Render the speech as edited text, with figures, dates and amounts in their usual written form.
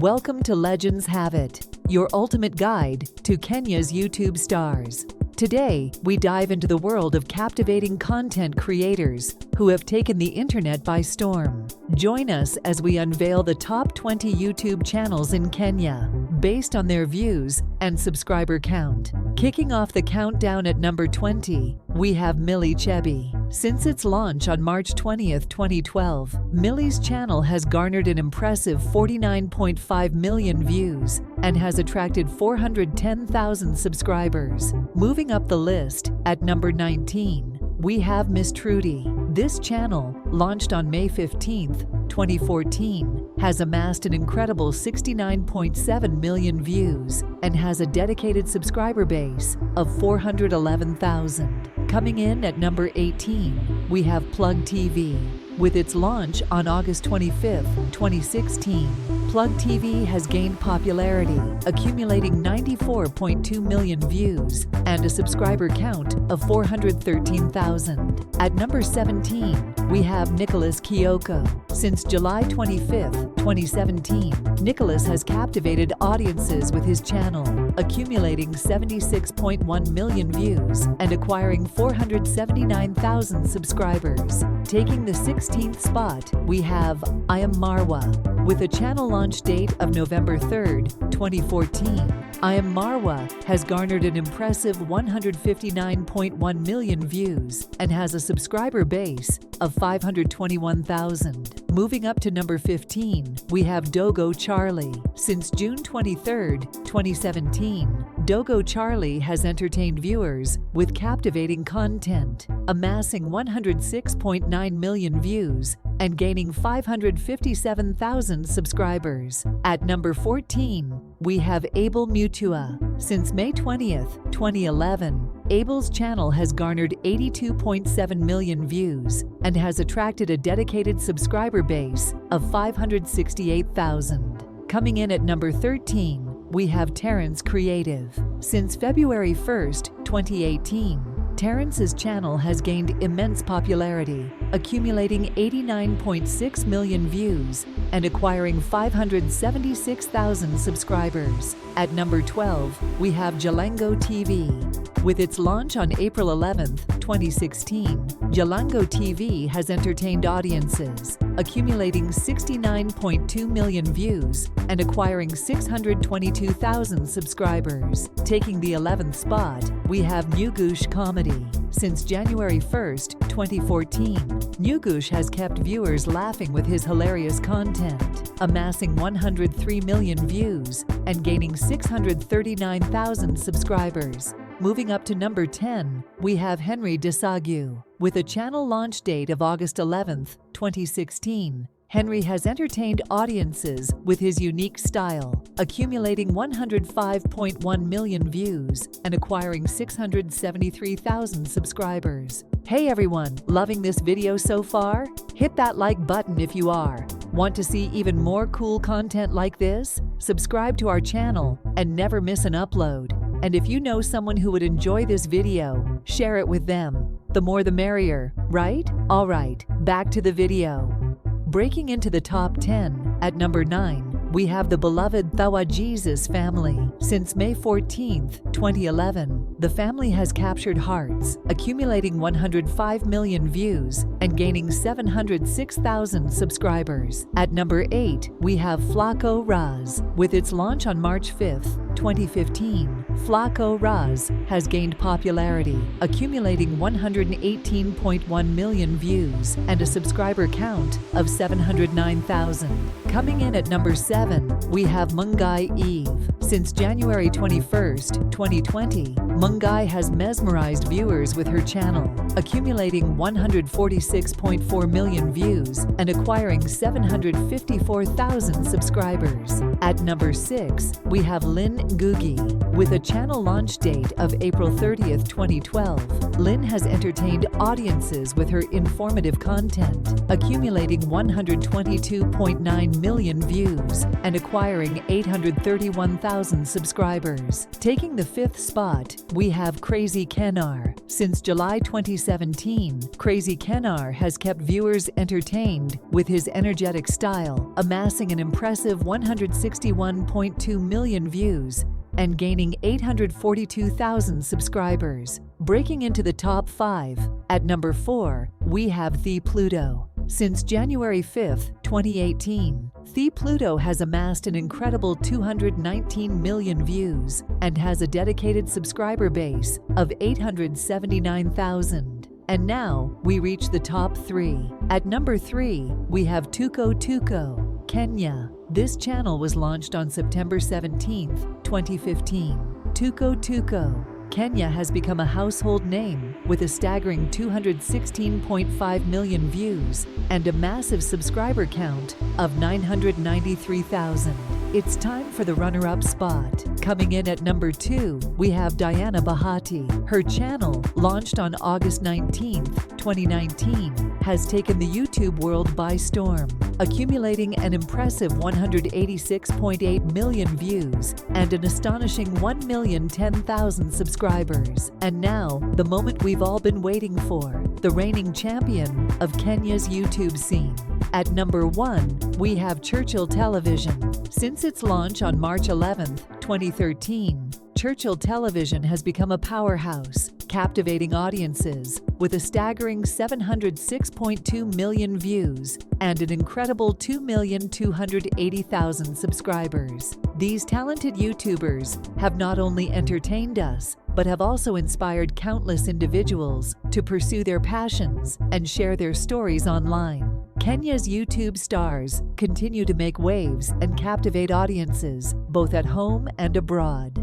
Welcome to Legends Have It, your ultimate guide to Kenya's YouTube stars. Today, we dive into the world of captivating content creators who have taken the internet by storm. Join us as we unveil the top 20 YouTube channels in Kenya, based on their views and subscriber count. Kicking off the countdown at number 20, we have Milly Chebby. Since its launch on March 20, 2012, Milly's channel has garnered an impressive 49.5 million views and has attracted 410,000 subscribers. Moving up the list, at number 19, we have Miss Trudy. This channel, launched on May 15, 2014, has amassed an incredible 69.7 million views and has a dedicated subscriber base of 411,000. Coming in at number 18, we have Plug TV. With its launch on August 25, 2016, Plug TV has gained popularity, accumulating 94.2 million views and a subscriber count of 413,000. At number 17, we have Nicholas Kioko. Since July 25, 2017, Nicholas has captivated audiences with his channel, accumulating 76.1 million views and acquiring 479,000 subscribers. Taking the 16th spot, we have I Am Marwa. With a channel launch date of November 3, 2014, I Am Marwa has garnered an impressive 159.1 million views and has a subscriber base of 521,000. Moving up to number 15, we have Dogo Charlie. Since June 23, 2017, Dogo Charlie has entertained viewers with captivating content, amassing 106.9 million views and gaining 557,000 subscribers. At number 14, we have Abel Mutua. Since May 20th, 2011, Abel's channel has garnered 82.7 million views and has attracted a dedicated subscriber base of 568,000. Coming in at number 13, we have Terrence Creative. Since February 1st, 2018, Terrence's channel has gained immense popularity, accumulating 89.6 million views and acquiring 576,000 subscribers. At number 12, we have Jalango TV. With its launch on April 11, 2016, Jalango TV has entertained audiences, accumulating 69.2 million views and acquiring 622,000 subscribers. Taking the 11th spot, we have Nyugush Comedy. Since January 1, 2014, Nyugush has kept viewers laughing with his hilarious content, amassing 103 million views and gaining 639,000 subscribers. Moving up to number 10, we have Henry Desagu. With a channel launch date of August 11, 2016, Henry has entertained audiences with his unique style, accumulating 105.1 million views and acquiring 673,000 subscribers. Hey everyone, loving this video so far? Hit that like button if you are. Want to see even more cool content like this? Subscribe to our channel and never miss an upload. And if you know someone who would enjoy this video, share it with them. The more the merrier, right? Alright, back to the video. Breaking into the top 10, at number 9, we have the beloved Thawa Jesus family. Since May 14, 2011, the family has captured hearts, accumulating 105 million views and gaining 706,000 subscribers. At number 8, we have Flaco Raz. With its launch on March 5, 2015, Flaco Raz has gained popularity, accumulating 118.1 million views and a subscriber count of 709,000. Coming in at number 7, we have Mungai Eve. Since January 21, 2020, Mungai has mesmerized viewers with her channel, accumulating 146.4 million views and acquiring 754,000 subscribers. At number 6, we have Lynn Ngugi. With a channel launch date of April 30, 2012, Lynn has entertained audiences with her informative content, accumulating 122.9 million views and acquiring 831,000 subscribers. Taking the 5th spot, we have Crazy Kenar. Since July 2017, Crazy Kenar has kept viewers entertained with his energetic style, amassing an impressive 61.2 million views and gaining 842,000 subscribers. Breaking into the top 5, at number 4, we have The Pluto. Since January 5, 2018, The Pluto has amassed an incredible 219 million views and has a dedicated subscriber base of 879,000. And now, we reach the top 3. At number 3, we have Tuko, Kenya. This channel was launched on September 17, 2015. Tuko, Kenya has become a household name with a staggering 216.5 million views and a massive subscriber count of 993,000. It's time for the runner-up spot. Coming in at number 2, we have Diana Bahati. Her channel, launched on August 19, 2019, has taken the YouTube world by storm, accumulating an impressive 186.8 million views and an astonishing 1,010,000 subscribers. And now, the moment we've all been waiting for, the reigning champion of Kenya's YouTube scene. At number 1, we have Churchill Television. Since its launch on March 11, 2013, Churchill Television has become a powerhouse, captivating audiences with a staggering 706.2 million views and an incredible 2,280,000 subscribers. These talented YouTubers have not only entertained us, but have also inspired countless individuals to pursue their passions and share their stories online. Kenya's YouTube stars continue to make waves and captivate audiences both at home and abroad.